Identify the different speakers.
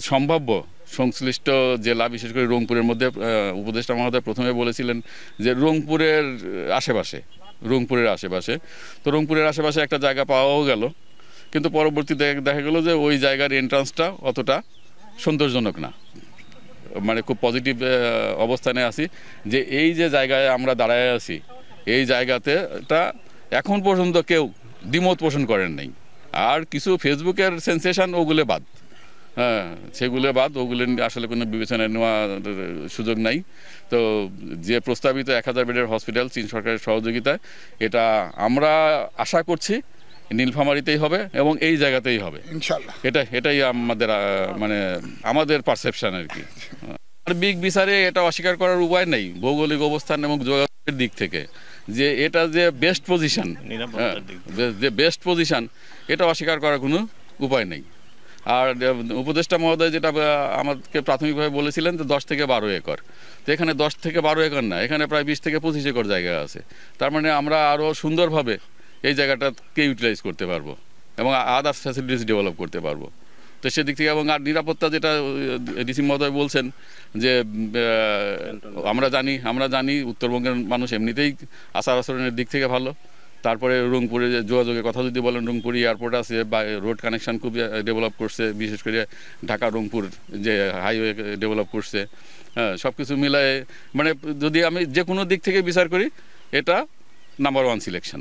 Speaker 1: সম্ভাব্য সংশ্লিষ্ট জেলা, বিশেষ করে রংপুরের মধ্যে উপদেষ্টা মহোদয় প্রথমে বলেছিলেন যে রংপুরের আশেপাশে তো রংপুরের আশেপাশে একটা জায়গা পাওয়াও গেল, কিন্তু পরবর্তীতে দেখা গেল যে ওই জায়গার এন্ট্রান্সটা অতটা সন্তোষজনক না। মানে খুব পজিটিভ অবস্থানে আছি যে এই যে জায়গায় আমরা দাঁড়ায় আছি, এই জায়গাতে এখন পর্যন্ত কেউ দ্বিমত পোষণ করেন নাই। আর কিছু ফেসবুকের সেন্সেশন ওগুলো বাদ, হ্যাঁ সেগুলো বাদ, ওগুলো আসলে কোনো বিবেচনায় নেওয়ার সুযোগ নাই। তো যে প্রস্তাবিত 1000 বেডের হসপিটাল চীন সরকারের সহযোগিতায়, এটা আমরা আশা করছি নীলফামারীতেই হবে এবং এই জায়গাতেই হবে
Speaker 2: ইনশাআল্লাহ।
Speaker 1: এটাই আমাদের মানে আমাদের পারসেপশন আর কি। সার্বিক বিচারে এটা অস্বীকার করার উপায় নেই, ভৌগোলিক অবস্থান এবং যোগাযোগের দিক থেকে যে এটা যে বেস্ট পজিশন, এটা অস্বীকার করার কোনো উপায় নেই। আর উপদেষ্টা মহোদয় যেটা আমাকে প্রাথমিকভাবে বলেছিলেন যে 10 থেকে 12 একর, তো এখানে 10 থেকে 12 একর না, এখানে প্রায় 20 থেকে 25 একর জায়গা আছে। তার মানে আমরা আরও সুন্দরভাবে এই জায়গাটাকে ইউটিলাইজ করতে পারবো এবং আদার্স ফ্যাসিলিটিস ডেভেলপ করতে পারবো। তো সেদিক থেকে এবং আর নিরাপত্তা যেটা ডিসি মহোদয় বলছেন যে আমরা জানি উত্তরবঙ্গের মানুষ এমনিতেই আচার আচরণের দিক থেকে ভালো। তারপরে রংপুরে যোগাযোগের কথা যদি বলেন, রংপুর এয়ারপোর্ট আছে বা রোড কানেকশন খুব ডেভেলপ করছে, বিশেষ করে ঢাকা রংপুর যে হাইওয়ে ডেভেলপ করছে। হ্যাঁ, সব কিছু মিলায়ে মানে যদি আমি যে কোনো দিক থেকে বিচার করি, এটা নাম্বার 1 সিলেকশন।